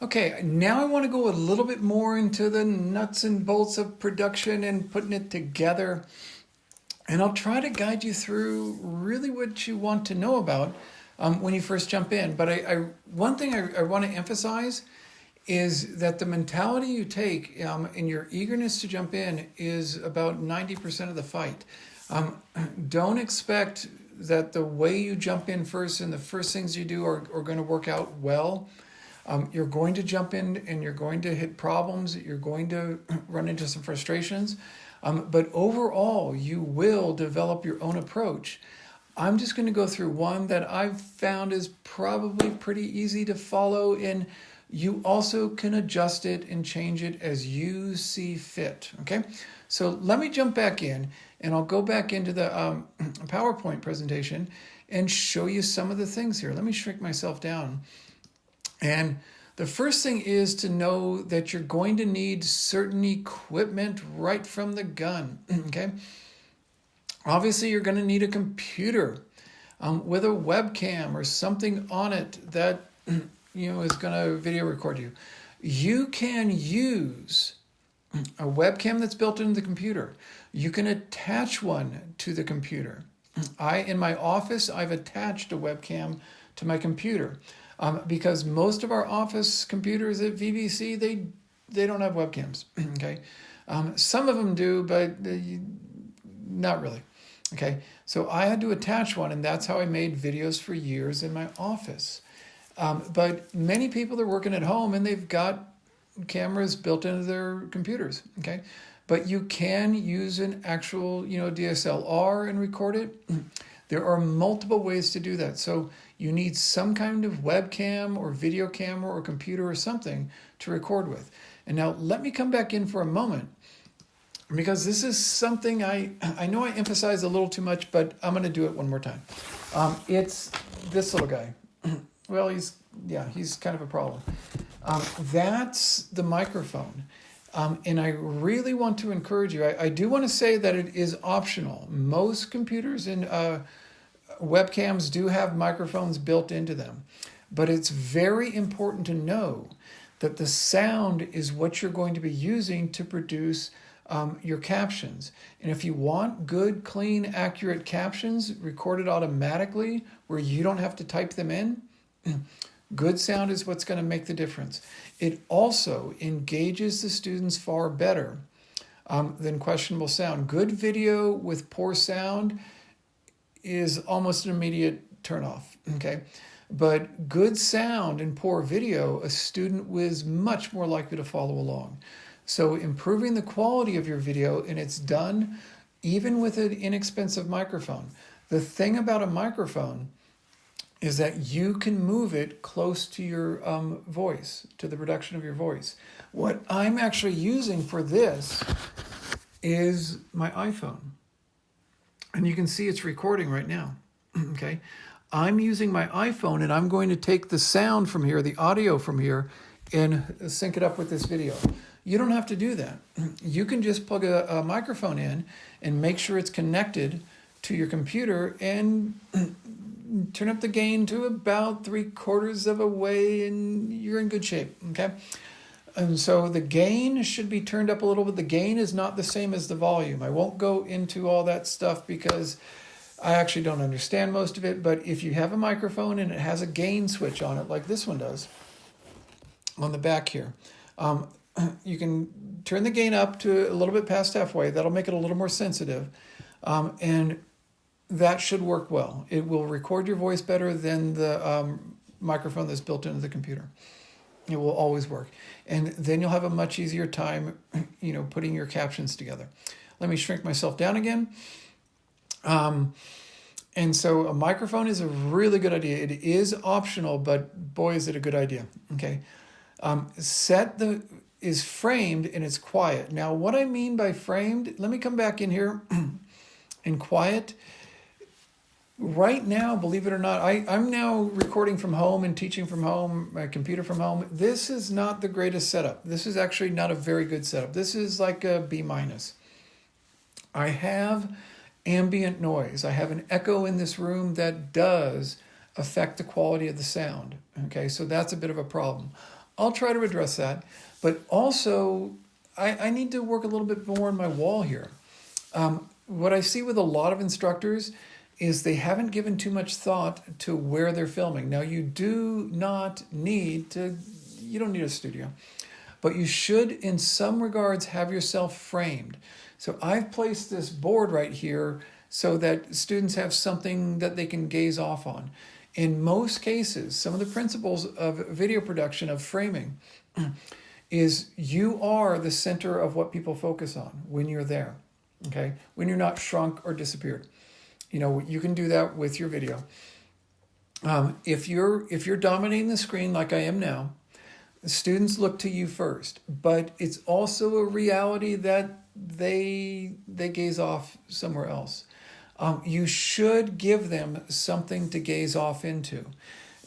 Okay, now I want to go a little bit more into the nuts and bolts of production and putting it together. And I'll try to guide you through really what you want to know about when you first jump in. But one thing I want to emphasize is that the mentality you take and your eagerness to jump in is about 90% of the fight. Don't expect that the way you jump in first and the first things you do are going to work out well. You're going to jump in and you're going to hit problems. You're going to run into some frustrations. But overall, you will develop your own approach. I'm just going to go through one that I've found is probably pretty easy to follow, and you also can adjust it and change it as you see fit. Okay, so let me jump back in and I'll go back into the PowerPoint presentation and show you some of the things here. Let me shrink myself down. And the first thing is to know that you're going to need certain equipment right from the gun, okay? Obviously, you're going to need a computer with a webcam or something on it that is going to video record you. You can use a webcam that's built into the computer. You can attach one to the computer. In my office, I've attached a webcam to my computer. Because most of our office computers at VVC, they don't have webcams, okay? Some of them do, but not really, okay? So I had to attach one, and that's how I made videos for years in my office. But many people are working at home, and they've got cameras built into their computers, okay? But you can use an actual, DSLR and record it. There are multiple ways to do that. So you need some kind of webcam or video camera or computer or something to record with. And now let me come back in for a moment, because this is something I know I emphasize a little too much, but I'm going to do it one more time. It's this little guy. Well, he's kind of a problem. That's the microphone. And I really want to encourage you. I do want to say that it is optional. Most computers and webcams do have microphones built into them. But it's very important to know that the sound is what you're going to be using to produce your captions. And if you want good, clean, accurate captions recorded automatically where you don't have to type them in, good sound is what's going to make the difference. It also engages the students far better than questionable sound. Good video with poor sound is almost an immediate turnoff, okay? But good sound and poor video, a student is much more likely to follow along. So improving the quality of your video, and it's done even with an inexpensive microphone. The thing about a microphone is that you can move it close to your voice, to the production of your voice. What I'm actually using for this is my iPhone. And you can see it's recording right now, okay? I'm using my iPhone, and I'm going to take the sound from here, the audio from here, and sync it up with this video. You don't have to do that. You can just plug a microphone in and make sure it's connected to your computer and turn up the gain to about 3/4 of a way, and you're in good shape, okay? And so the gain should be turned up a little bit. The gain is not the same as the volume. I won't go into all that stuff because I actually don't understand most of it. But if you have a microphone and it has a gain switch on it, like this one does, on the back here, you can turn the gain up to a little bit past halfway. That'll make it a little more sensitive. And that should work well. It will record your voice better than the microphone that's built into the computer. It will always work. And then you'll have a much easier time, putting your captions together. Let me shrink myself down again. And so a microphone is a really good idea. It is optional, but boy, is it a good idea. Okay. Is framed and it's quiet. Now, what I mean by framed, let me come back in here and quiet. Right now, believe it or not, I'm now recording from home and teaching from home, my computer from home. This is not the greatest setup. This is actually not a very good setup. This is like a B-. I have ambient noise. I have an echo in this room that does affect the quality of the sound. Okay, so that's a bit of a problem. I'll try to address that. But also, I need to work a little bit more on my wall here. What I see with a lot of instructors is they haven't given too much thought to where they're filming. Now, you don't need a studio, but you should, in some regards, have yourself framed. So I've placed this board right here so that students have something that they can gaze off on. In most cases, some of the principles of video production, of framing, is you are the center of what people focus on when you're there, okay? When you're not shrunk or disappeared. You can do that with your video. If you're dominating the screen like I am now, students look to you first, but it's also a reality that they gaze off somewhere else. You should give them something to gaze off into.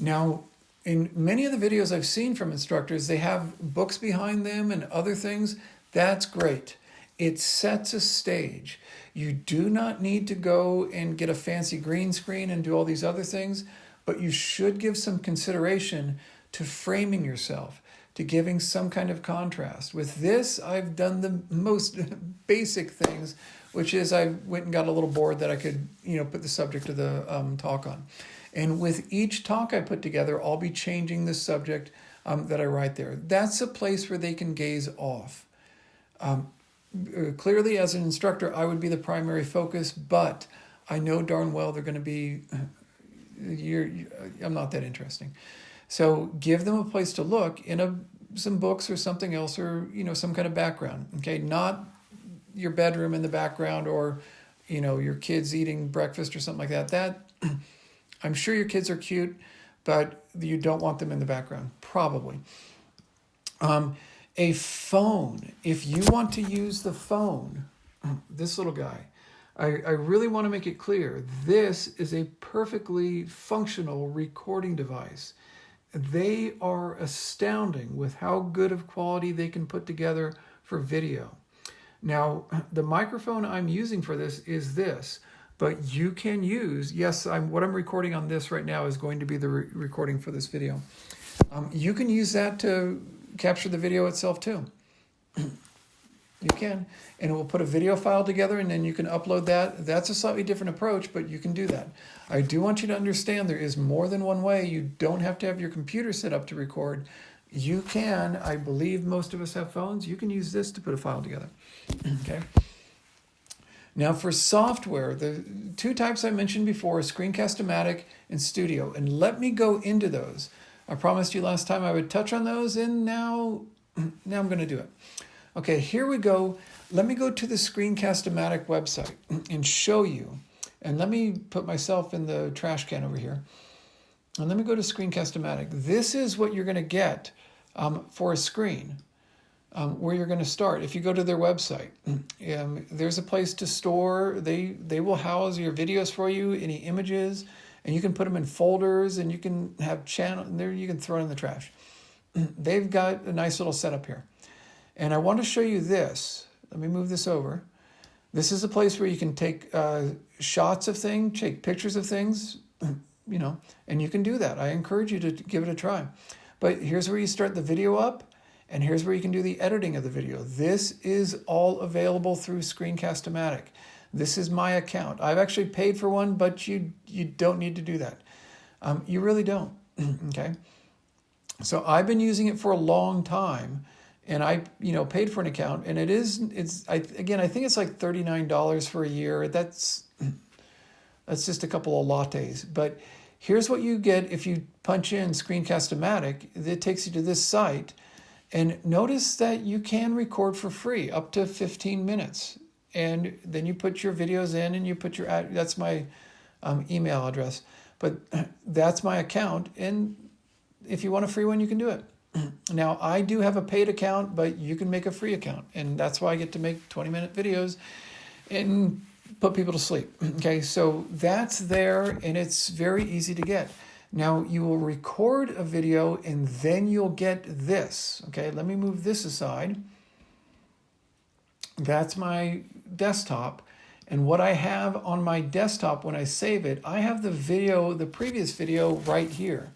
Now, in many of the videos I've seen from instructors, they have books behind them and other things. That's great. It sets a stage. You do not need to go and get a fancy green screen and do all these other things, but you should give some consideration to framing yourself, to giving some kind of contrast. With this, I've done the most basic things, which is I went and got a little board that I could, put the subject of the talk on. And with each talk I put together, I'll be changing the subject that I write there. That's a place where they can gaze off. Clearly, as an instructor, I would be the primary focus, but I know darn well they're going to be, I'm not that interesting. So give them a place to look in some books or something else, or some kind of background. Okay, not your bedroom in the background, or your kids eating breakfast or something like that. That I'm sure your kids are cute, but you don't want them in the background, probably. A phone. If you want to use the phone, this little guy, I really want to make it clear, this is a perfectly functional recording device. They are astounding with how good of quality they can put together for video. Now, the microphone I'm using for this is this, but you can use, what I'm recording on this right now is going to be the recording for this video. You can use that to capture the video itself too. You can, and it will put a video file together, and then you can upload that. That's a slightly different approach, but you can do that. I do want you to understand there is more than one way. You don't have to have your computer set up to record. You can, I believe most of us have phones, you can use this to put a file together. Okay. Now for software, the two types I mentioned before, Screencast-O-Matic and Studio, and let me go into those. I promised you last time I would touch on those, and now I'm going to do it. Okay, here we go. Let me go to the Screencast-O-Matic website and show you. And let me put myself in the trash can over here. And let me go to Screencast-O-Matic. This is what you're going to get for a screen, where you're going to start. If you go to their website, there's a place to store. They will house your videos for you, any images, and you can put them in folders, and you can have channel there. You can throw it in the trash. They've got a nice little setup here. And I want to show you this. Let me move this over. This is a place where you can take shots of things, take pictures of things, and you can do that. I encourage you to give it a try. But here's where you start the video up, and here's where you can do the editing of the video. This is all available through Screencast-O-Matic. This is my account. I've actually paid for one, but you don't need to do that. You really don't, okay? So I've been using it for a long time, and I paid for an account, and I think it's like $39 for a year. That's just a couple of lattes. But here's what you get if you punch in Screencast-O-Matic. It takes you to this site, and notice that you can record for free up to 15 minutes. And then you put your videos in, and you put that's my email address. But that's my account, and if you want a free one, you can do it. Now, I do have a paid account, but you can make a free account, and that's why I get to make 20-minute videos and put people to sleep. Okay, so that's there, and it's very easy to get. Now, you will record a video, and then you'll get this. Okay, let me move this aside. That's my desktop, and what I have on my desktop when I save it, I have the previous video right here.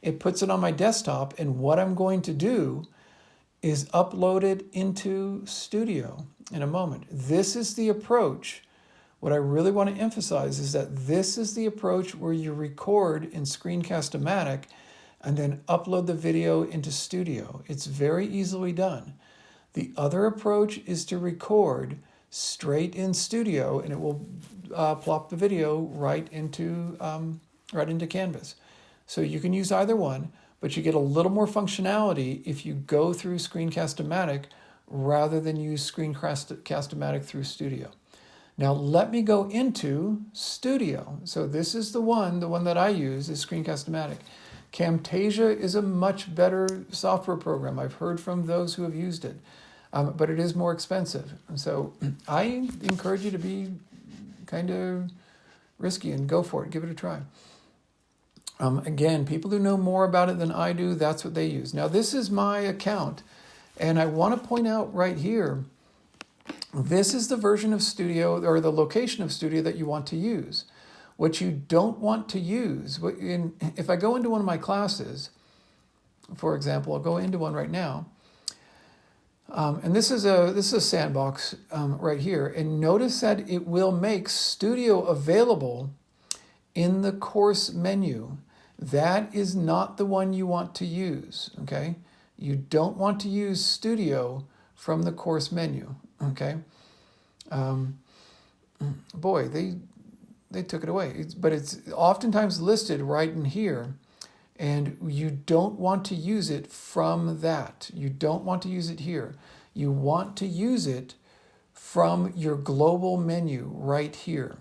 it puts it on my desktop, and what I'm going to do is upload it into Studio in a moment. This is the approach. What I really want to emphasize is that this is the approach where you record in Screencast-O-Matic and then upload the video into Studio. It's very easily done. The other approach is to record straight in Studio, and it will plop the video right into Canvas. So you can use either one, but you get a little more functionality if you go through Screencast-O-Matic rather than use Screencast-O-Matic through Studio. Now let me go into Studio. So this is the one that I use is Screencast-O-Matic. Camtasia is a much better software program. I've heard from those who have used it, but it is more expensive. And so I encourage you to be kind of risky and go for it. Give it a try. Again, people who know more about it than I do, that's what they use. Now, this is my account, and I want to point out right here, this is the version of Studio or the location of Studio that you want to use. What you don't want to use, if I go into one of my classes, for example, I'll go into one right now, and this is a sandbox right here, and notice that it will make Studio available in the course menu. That is not the one you want to use, okay? You don't want to use Studio from the course menu, okay? Boy, they took it away. But it's oftentimes listed right in here, and you don't want to use it from that. You don't want to use it here. You want to use it from your global menu right here.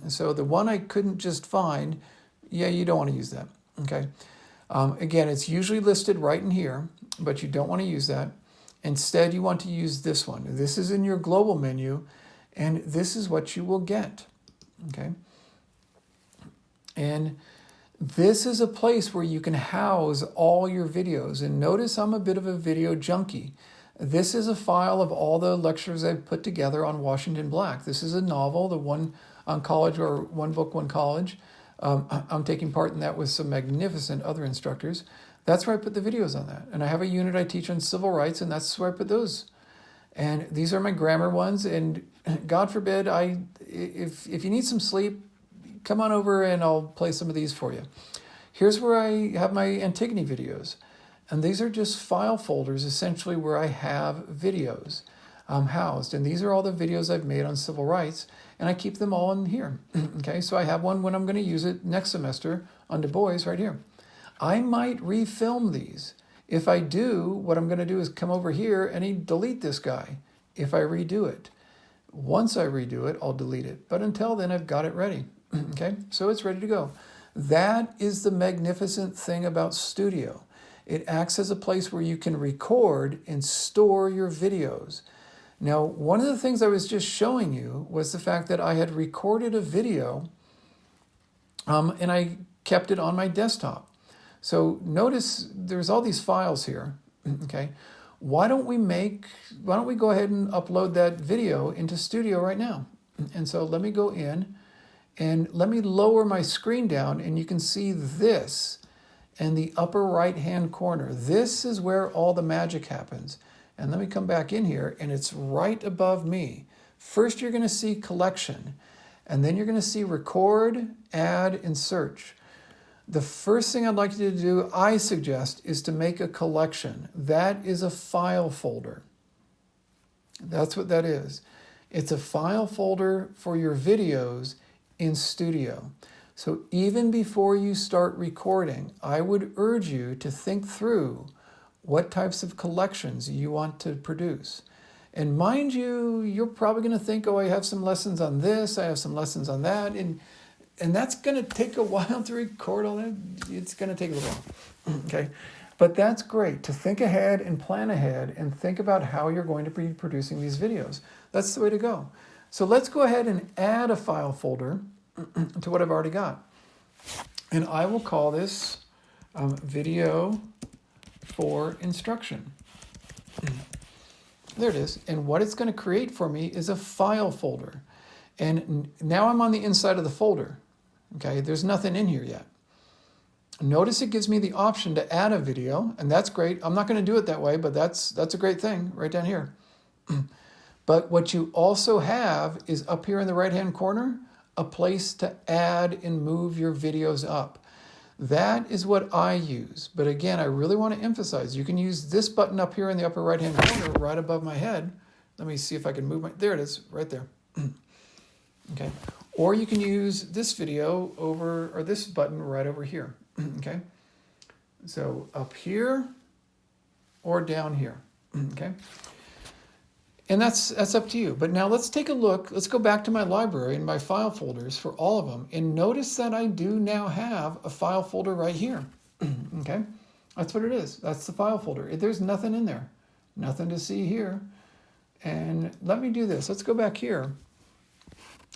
So the one I couldn't just find, yeah, you don't want to use that, okay? Again, it's usually listed right in here, but you don't want to use that. Instead, you want to use this one. This is in your global menu, and this is what you will get, okay? And this is a place where you can house all your videos. And notice I'm a bit of a video junkie. This is a file of all the lectures I've put together on Washington Black. This is a novel, the one on college, or One Book, One College. I'm taking part in that with some magnificent other instructors. That's where I put the videos on that. And I have a unit I teach on civil rights, and that's where I put those. And these are my grammar ones. And God forbid, if you need some sleep, come on over and I'll play some of these for you. Here's where I have my Antigone videos. And these are just file folders, essentially, where I have videos housed. And these are all the videos I've made on civil rights, and I keep them all in here. Okay, so I have one when I'm going to use it next semester on Du Bois right here. I might refilm these. If I do, what I'm going to do is come over here and delete this guy if I redo it. Once I redo it, I'll delete it. But until then, I've got it ready. Okay, so it's ready to go. That is the magnificent thing about Studio. It acts as a place where you can record and store your videos. Now, one of the things I was just showing you was the fact that I had recorded a video and I kept it on my desktop. So notice there's all these files here, okay? Why don't we go ahead and upload that video into Studio right now? And so let me go in and let me lower my screen down, and you can see this in the upper right-hand corner. This is where all the magic happens. And let me come back in here, and it's right above me. First, you're going to see collection, and then you're going to see record, add, and search. The first thing I'd like you to do, I suggest, is to make a collection. That is a file folder. That's what that is. It's a file folder for your videos in Studio. So even before you start recording, I would urge you to think through what types of collections you want to produce. And mind you, you're probably going to think, oh, I have some lessons on this, I have some lessons on that, and that's going to take a while to record all that. It's going to take a little while, okay? But that's great, to think ahead and plan ahead and think about how you're going to be producing these videos. That's the way to go. So let's go ahead and add a file folder to what I've already got. And I will call this video for instruction. There it is. And what it's going to create for me is a file folder. And now I'm on the inside of the folder. Okay, there's nothing in here yet. Notice it gives me the option to add a video, and that's great. I'm not going to do it that way, but that's a great thing right down here. But what you also have is up here in the right-hand corner, a place to add and move your videos up. That is what I use. But again, I really want to emphasize, you can use this button up here in the upper right-hand corner, right above my head. Let me see if I can move there it is, right there. Okay. Or you can use this video over, or this button right over here. Okay. So up here or down here. Okay. And that's up to you. But now let's take a look. Let's go back to my library and my file folders for all of them. And notice that I do now have a file folder right here. Okay. That's what it is. That's the file folder. There's nothing in there. Nothing to see here. And let me do this. Let's go back here.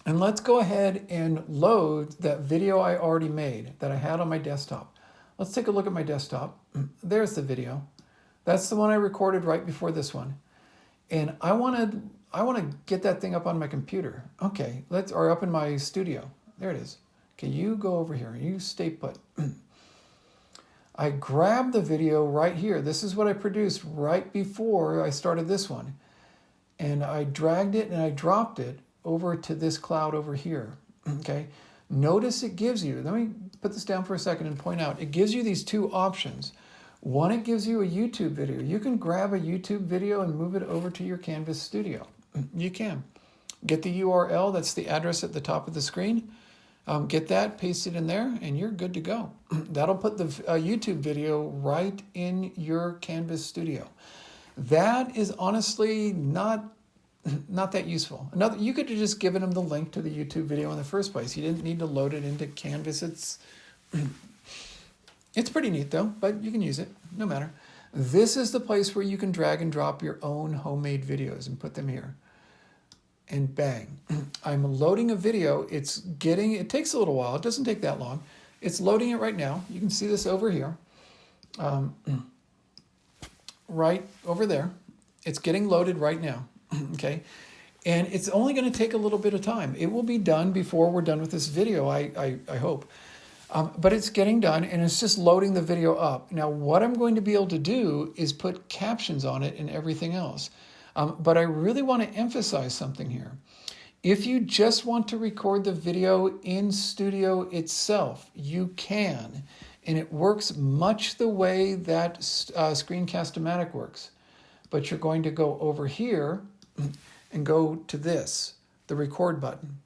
And let's go ahead and load that video I already made that I had on my desktop. Let's take a look at my desktop. There's the video. That's the one I recorded right before this one. And I want to get that thing up on my computer. Okay, or up in my studio. There it is. Okay, you go over here. You stay put. I grabbed the video right here. This is what I produced right before I started this one. And I dragged it and I dropped it over to this cloud over here. Okay, notice it gives you, let me put this down for a second and point out, it gives you these two options. One, it gives you a YouTube video. You can grab a YouTube video and move it over to your Canvas studio. You can. Get the URL, that's the address at the top of the screen. Get that, paste it in there, and you're good to go. That'll put the YouTube video right in your Canvas studio. That is honestly not that useful. You could have just given them the link to the YouTube video in the first place. You didn't need to load it into Canvas. It's pretty neat though, but you can use it, no matter. This is the place where you can drag and drop your own homemade videos and put them here. And bang, I'm loading a video. It takes a little while. It doesn't take that long. It's loading it right now. You can see this over here, right over there. It's getting loaded right now. Okay, and it's only going to take a little bit of time. It will be done before we're done with this video, I hope. But it's getting done, and it's just loading the video up. Now, what I'm going to be able to do is put captions on it and everything else. But I really want to emphasize something here. If you just want to record the video in Studio itself, you can. And it works much the way that Screencast-O-Matic works. But you're going to go over here and go to this, the record button.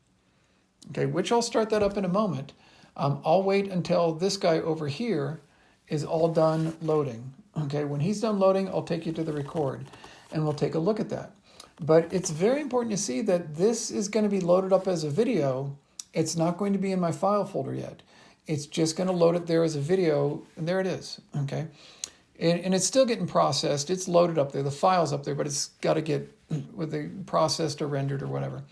Okay, which I'll start that up in a moment. I'll wait until this guy over here is all done loading. Okay, when he's done loading, I'll take you to the record and we'll take a look at that. But it's very important to see that this is going to be loaded up as a video. It's not going to be in my file folder yet. It's just going to load it there as a video, and there it is. Okay. And it's still getting processed. It's loaded up there. The file's up there, but it's got to get processed or rendered or whatever.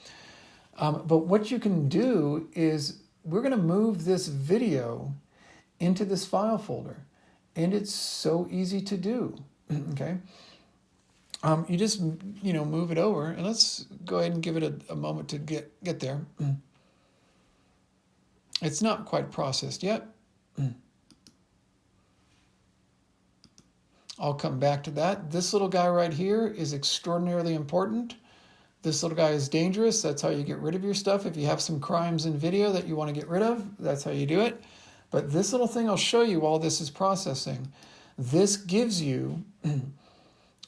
But what you can do is we're going to move this video into this file folder. And it's so easy to do. Okay. You just, move it over. And let's go ahead and give it a moment to get there. It's not quite processed yet. I'll come back to that. This little guy right here is extraordinarily important. This little guy is dangerous. That's how you get rid of your stuff. If you have some crimes in video that you want to get rid of, that's how you do it. But this little thing I'll show you while this is processing. This gives you a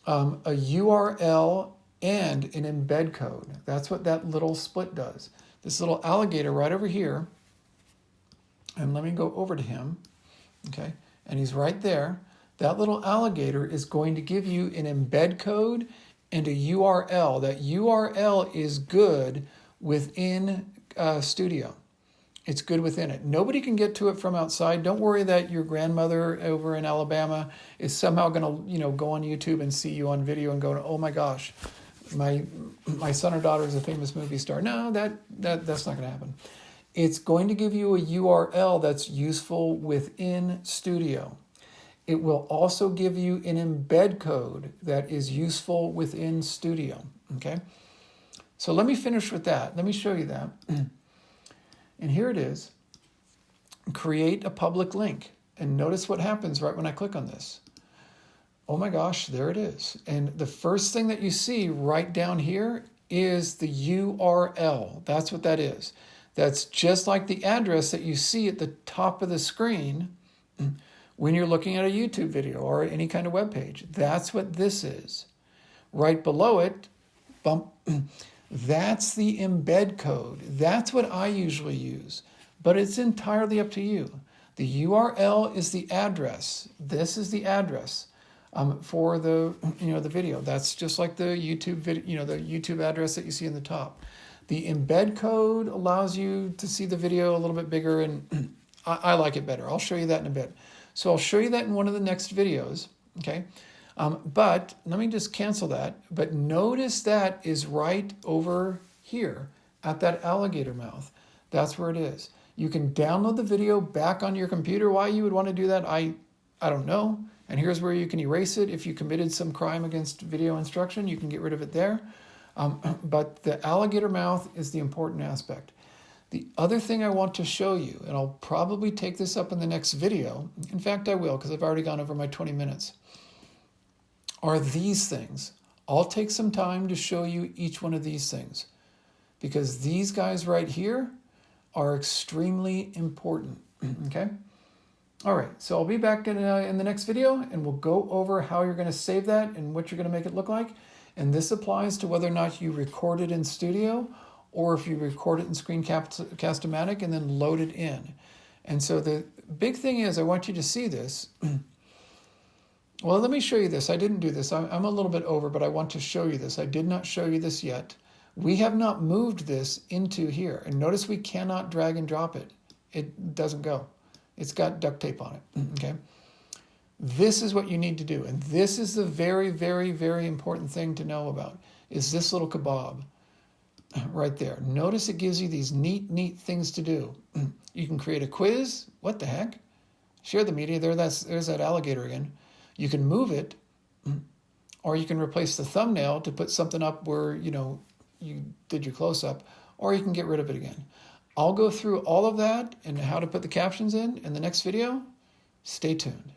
URL and an embed code. That's what that little split does. This little alligator right over here, and let me go over to him, okay? And he's right there. That little alligator is going to give you an embed code and a URL. That URL is good within Studio. It's good within it. Nobody can get to it from outside. Don't worry that your grandmother over in Alabama is somehow going to, go on YouTube and see you on video and go, oh my gosh, my son or daughter is a famous movie star. No, that's not going to happen. It's going to give you a URL that's useful within Studio. It will also give you an embed code that is useful within Studio, okay? So let me finish with that. Let me show you that. And here it is. Create a public link. And notice what happens right when I click on this. Oh my gosh, there it is. And the first thing that you see right down here is the URL. That's what that is. That's just like the address that you see at the top of the screen when you're looking at a YouTube video or any kind of web page. That's what this is. Right below it, bump, that's the embed code. That's what I usually use, but it's entirely up to you. The URL is the address. This is the address for the the video. That's just like the YouTube video, the YouTube address that you see in the top. The embed code allows you to see the video a little bit bigger, and I like it better. I'll show you that in a bit. So I'll show you that in one of the next videos. Okay. But let me just cancel that. But notice that is right over here at that alligator mouth. That's where it is. You can download the video back on your computer. Why you would want to do that, I don't know. And here's where you can erase it. If you committed some crime against video instruction, you can get rid of it there. But the alligator mouth is the important aspect. The other thing I want to show you, and I'll probably take this up in the next video. In fact, I will, because I've already gone over my 20 minutes. Are these things. I'll take some time to show you each one of these things, because these guys right here are extremely important. Okay? All right, so I'll be back in the next video, and we'll go over how you're going to save that and what you're going to make it look like. And this applies to whether or not you record it in Studio or if you record it in Screencast-O-Matic and then load it in. And so the big thing is, I want you to see this. Well, let me show you this. I didn't do this. I'm a little bit over, but I want to show you this. I did not show you this yet. We have not moved this into here. And notice we cannot drag and drop it. It doesn't go. It's got duct tape on it, okay? This is what you need to do. And this is the very, very, very important thing to know about, is this little kebab right there. Notice it gives you these neat things to do. You can create a quiz. What the heck? Share the media. There's that alligator again. You can move it, or you can replace the thumbnail to put something up where, you did your close-up, or you can get rid of it again. I'll go through all of that and how to put the captions in the next video. Stay tuned.